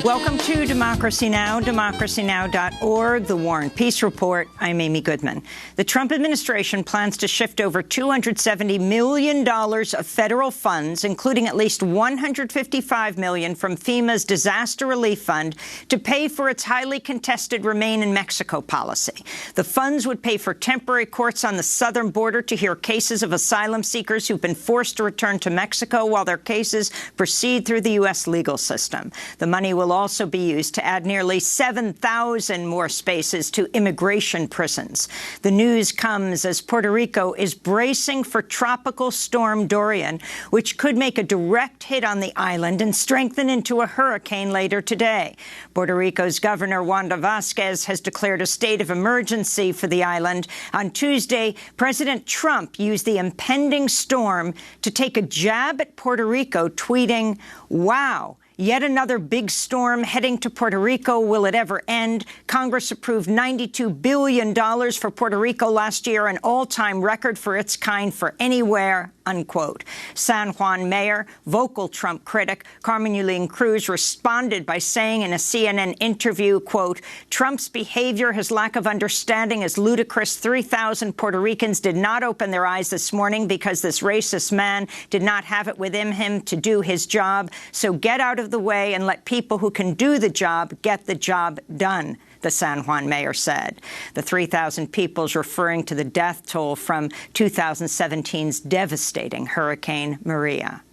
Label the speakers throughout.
Speaker 1: Welcome to Democracy Now!, democracynow.org, The War and Peace Report. I'm Amy Goodman. The Trump administration plans to shift over $270 million of federal funds, including at least $155 million from FEMA's Disaster Relief Fund, to pay for its highly contested Remain in Mexico policy. The funds would pay for temporary courts on the southern border to hear cases of asylum seekers who've been forced to return to Mexico while their cases proceed through the U.S. legal system. The money will also be used to add nearly 7,000 more spaces to immigration prisons. The news comes as Puerto Rico is bracing for Tropical Storm Dorian, which could make a direct hit on the island and strengthen into a hurricane later today. Puerto Rico's Governor Wanda Vazquez has declared a state of emergency for the island. On Tuesday, President Trump used the impending storm to take a jab at Puerto Rico, tweeting, "Wow. Yet another big storm heading to Puerto Rico. Will it ever end? Congress approved $92 billion for Puerto Rico last year, an all-time record for its kind for anywhere," unquote. San Juan Mayor, vocal Trump critic Carmen Yulín Cruz responded by saying in a CNN interview, quote, "Trump's behavior, his lack of understanding is ludicrous. 3,000 Puerto Ricans did not open their eyes this morning because this racist man did not have it within him to do his job. So get out of the way and let people who can do the job get the job done," the San Juan mayor said. The 3,000 people is referring to the death toll from 2017's devastating Hurricane Maria.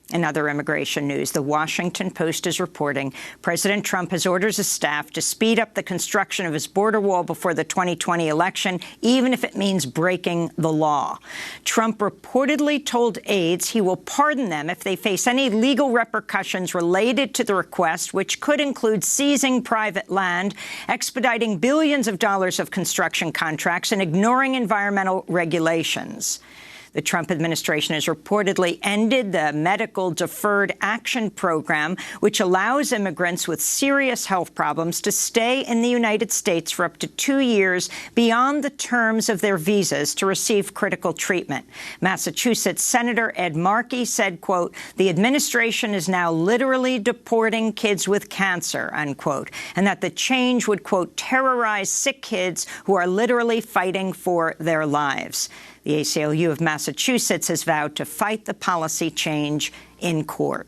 Speaker 1: In other immigration news, the Washington Post is reporting President Trump has ordered his staff to speed up the construction of his border wall before the 2020 election, even if it means breaking the law. Trump reportedly told aides he will pardon them if they face any legal repercussions related to the request, which could include seizing private land, expediting billions of dollars of construction contracts, and ignoring environmental regulations. The Trump administration has reportedly ended the Medical Deferred Action Program, which allows immigrants with serious health problems to stay in the United States for up to 2 years beyond the terms of their visas to receive critical treatment. Massachusetts Senator Ed Markey said, quote, "The administration is now literally deporting kids with cancer," unquote, and that the change would, quote, "terrorize sick kids who are literally fighting for their lives." The ACLU of Massachusetts has vowed to fight the policy change in court.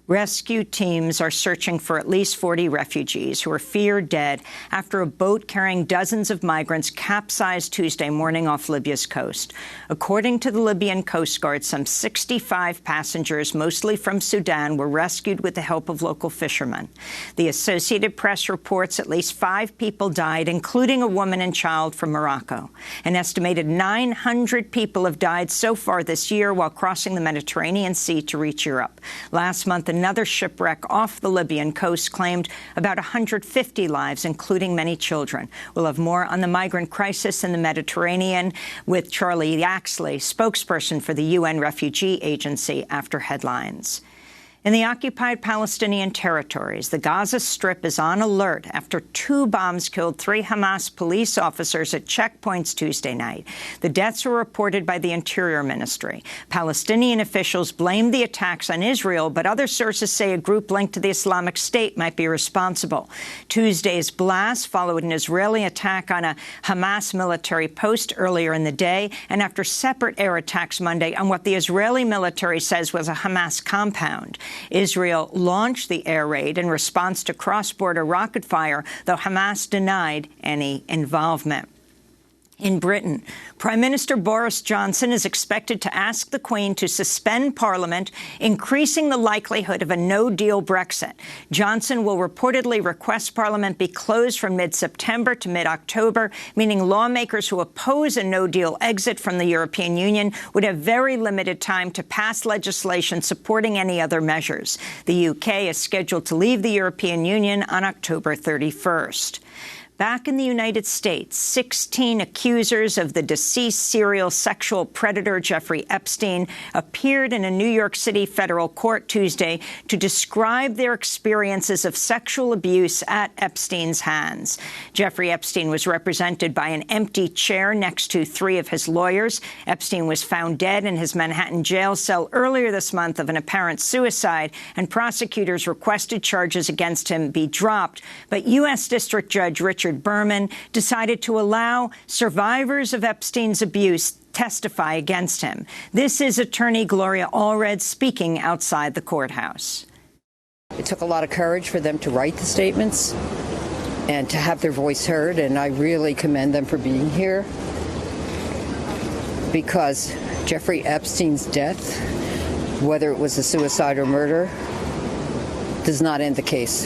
Speaker 1: Rescue teams are searching for at least 40 refugees who are feared dead after a boat carrying dozens of migrants capsized Tuesday morning off Libya's coast. According to the Libyan Coast Guard, some 65 passengers, mostly from Sudan, were rescued with the help of local fishermen. The Associated Press reports at least 5 people died, including a woman and child from Morocco. An estimated 900 people have died so far this year while crossing the Mediterranean Sea to reach Europe. Last month, another shipwreck off the Libyan coast claimed about 150 lives, including many children. We'll have more on the migrant crisis in the Mediterranean with Charlie Yaxley, spokesperson for the UN Refugee Agency, after headlines. In the occupied Palestinian territories, the Gaza Strip is on alert after 2 bombs killed 3 Hamas police officers at checkpoints Tuesday night. The deaths were reported by the Interior Ministry. Palestinian officials blamed the attacks on Israel, but other sources say a group linked to the Islamic State might be responsible. Tuesday's blast followed an Israeli attack on a Hamas military post earlier in the day, and after separate air attacks Monday on what the Israeli military says was a Hamas compound. Israel launched the air raid in response to cross-border rocket fire, though Hamas denied any involvement. In Britain, Prime Minister Boris Johnson is expected to ask the Queen to suspend Parliament, increasing the likelihood of a no-deal Brexit. Johnson will reportedly request Parliament be closed from mid-September to mid-October, meaning lawmakers who oppose a no-deal exit from the European Union would have very limited time to pass legislation supporting any other measures. The UK is scheduled to leave the European Union on October 31st. Back in the United States, 16 accusers of the deceased serial sexual predator Jeffrey Epstein appeared in a New York City federal court Tuesday to describe their experiences of sexual abuse at Epstein's hands. Jeffrey Epstein was represented by an empty chair next to three of his lawyers. Epstein was found dead in his Manhattan jail cell earlier this month of an apparent suicide, and prosecutors requested charges against him be dropped. But U.S. District Judge Richard Berman decided to allow survivors of Epstein's abuse testify against him. This is attorney Gloria Allred speaking outside the courthouse.
Speaker 2: It took a lot of courage for them to write the statements and to have their voice heard, and I really commend them for being here, because Jeffrey Epstein's death, whether it was a suicide or murder, does not end the case.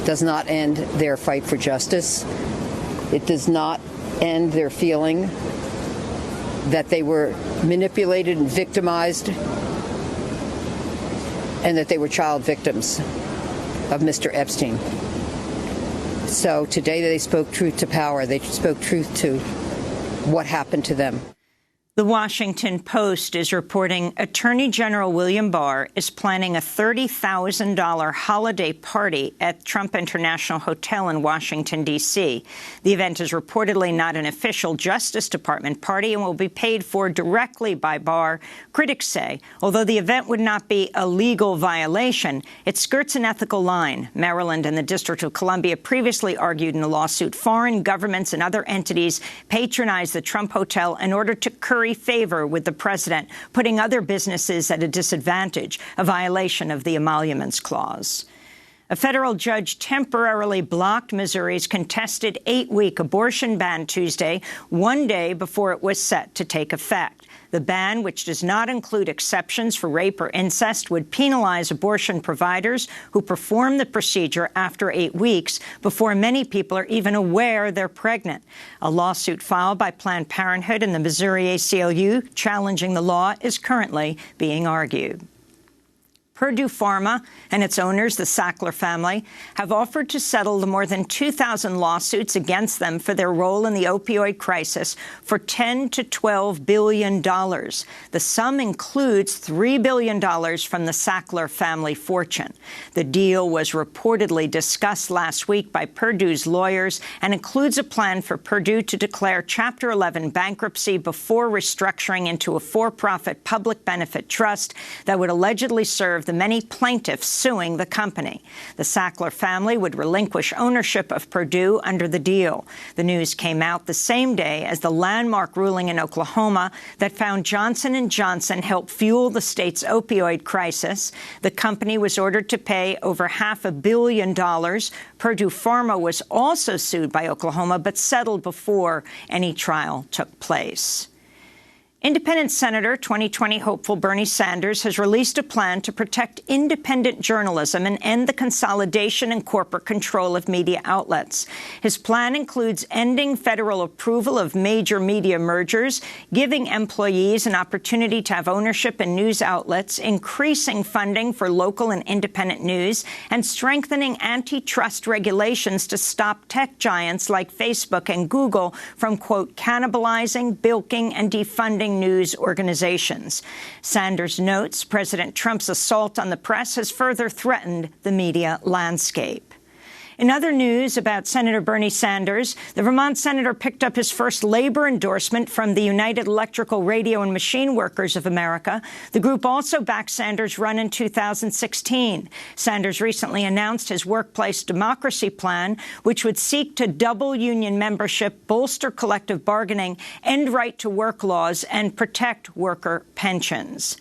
Speaker 2: Does not end their fight for justice. It does not end their feeling that they were manipulated and victimized and that they were child victims of Mr. Epstein. So today they spoke truth to power. They spoke truth to what happened to them.
Speaker 1: The Washington Post is reporting Attorney General William Barr is planning a $30,000 holiday party at Trump International Hotel in Washington, D.C. The event is reportedly not an official Justice Department party and will be paid for directly by Barr. Critics say, although the event would not be a legal violation, it skirts an ethical line. Maryland and the District of Columbia previously argued in a lawsuit foreign governments and other entities patronized the Trump Hotel in order to curry favor with the president, putting other businesses at a disadvantage, a violation of the Emoluments Clause. A federal judge temporarily blocked Missouri's contested 8-week abortion ban Tuesday, one day before it was set to take effect. The ban, which does not include exceptions for rape or incest, would penalize abortion providers who perform the procedure after 8 weeks before many people are even aware they're pregnant. A lawsuit filed by Planned Parenthood and the Missouri ACLU challenging the law is currently being argued. Purdue Pharma and its owners, the Sackler family, have offered to settle the more than 2,000 lawsuits against them for their role in the opioid crisis for $10 to $12 billion. The sum includes $3 billion from the Sackler family fortune. The deal was reportedly discussed last week by Purdue's lawyers and includes a plan for Purdue to declare Chapter 11 bankruptcy before restructuring into a for-profit public benefit trust that would allegedly serve the many plaintiffs suing the company. The Sackler family would relinquish ownership of Purdue under the deal. The news came out the same day as the landmark ruling in Oklahoma that found Johnson & Johnson helped fuel the state's opioid crisis. The company was ordered to pay over $500 million. Purdue Pharma was also sued by Oklahoma, but settled before any trial took place. Independent Senator 2020 hopeful Bernie Sanders has released a plan to protect independent journalism and end the consolidation and corporate control of media outlets. His plan includes ending federal approval of major media mergers, giving employees an opportunity to have ownership in news outlets, increasing funding for local and independent news, and strengthening antitrust regulations to stop tech giants like Facebook and Google from, quote, cannibalizing, bilking, and defunding news organizations. Sanders notes President Trump's assault on the press has further threatened the media landscape. In other news about Senator Bernie Sanders, the Vermont senator picked up his first labor endorsement from the United Electrical Radio and Machine Workers of America. The group also backed Sanders' run in 2016. Sanders recently announced his workplace democracy plan, which would seek to double union membership, bolster collective bargaining, end right-to-work laws, and protect worker pensions.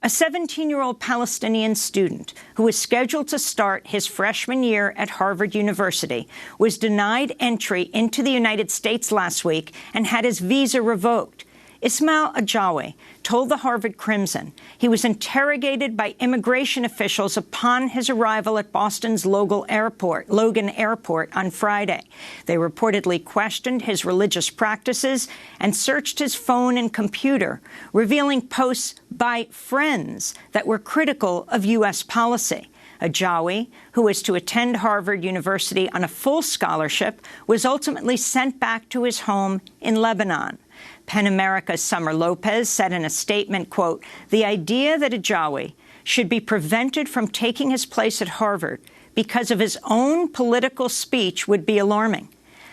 Speaker 1: A 17-year-old Palestinian student who was scheduled to start his freshman year at Harvard University was denied entry into the United States last week and had his visa revoked. Ismail Ajawi told the Harvard Crimson he was interrogated by immigration officials upon his arrival at Boston's Logan Airport on Friday. They reportedly questioned his religious practices and searched his phone and computer, revealing posts by friends that were critical of U.S. policy. Ajawi, who was to attend Harvard University on a full scholarship, was ultimately sent back to his home in Lebanon. PEN America's Summer Lopez said in a statement, quote, "The idea that Ajawi should be prevented from taking his place at Harvard because of his own political speech would be alarming.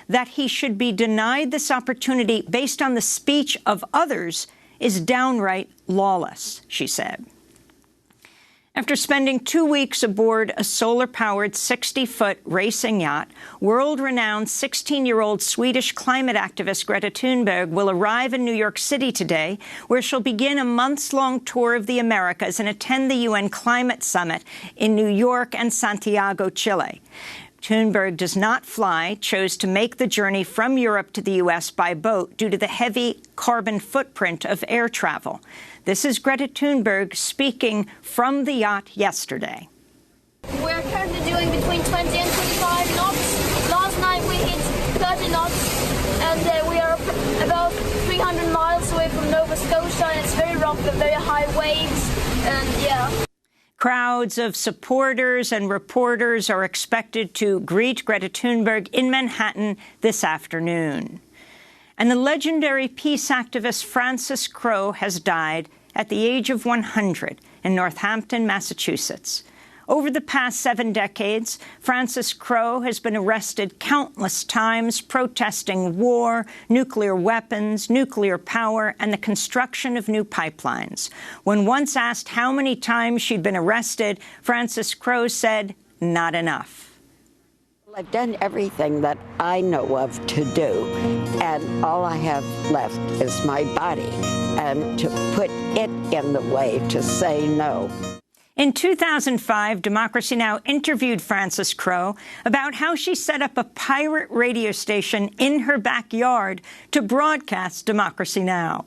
Speaker 1: That he should be denied this opportunity based on the speech of others is downright lawless," she said. After spending 2 weeks aboard a solar-powered 60-foot racing yacht, world-renowned 16-year-old Swedish climate activist Greta Thunberg will arrive in New York City today, where she'll begin a months-long tour of the Americas and attend the UN Climate Summit in New York and Santiago, Chile. Thunberg does not fly, chose to make the journey from Europe to the U.S. by boat due to the heavy carbon footprint of air travel. This is Greta Thunberg speaking from the yacht yesterday.
Speaker 3: We're currently doing between 20 and 25 knots. Last night we hit 30 knots, and we are about 300 miles away from Nova Scotia, and it's very rough and very high waves, and yeah.
Speaker 1: Crowds of supporters and reporters are expected to greet Greta Thunberg in Manhattan this afternoon. And the legendary peace activist Francis Crowe has died at the age of 100 in Northampton, Massachusetts. Over the past 7 decades, Francis Crowe has been arrested countless times protesting war, nuclear weapons, nuclear power, and the construction of new pipelines. When once asked how many times she'd been arrested, Francis Crowe said, "Not enough."
Speaker 4: I've done everything that I know of to do, and all I have left is my body, and to put it in the way to say no.
Speaker 1: In 2005, Democracy Now! Interviewed Francis Crowe about how she set up a pirate radio station in her backyard to broadcast Democracy Now!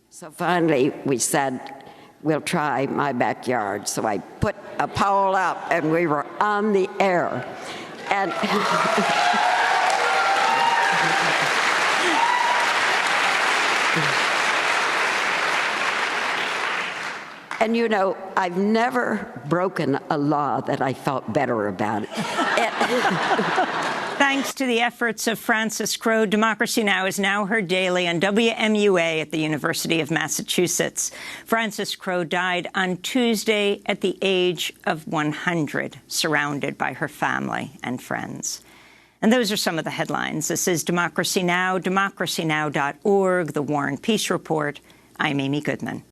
Speaker 4: So finally, we said, we'll try my backyard. So I put a pole up, and we were on the air. And and you know, I've never broken a law that I felt better about.
Speaker 1: Thanks to the efforts of Francis Crowe, Democracy Now! Is now heard daily on WMUA at the University of Massachusetts. Francis Crowe died on Tuesday at the age of 100, surrounded by her family and friends. And those are some of the headlines. This is Democracy Now!, democracynow.org, The War and Peace Report. I'm Amy Goodman.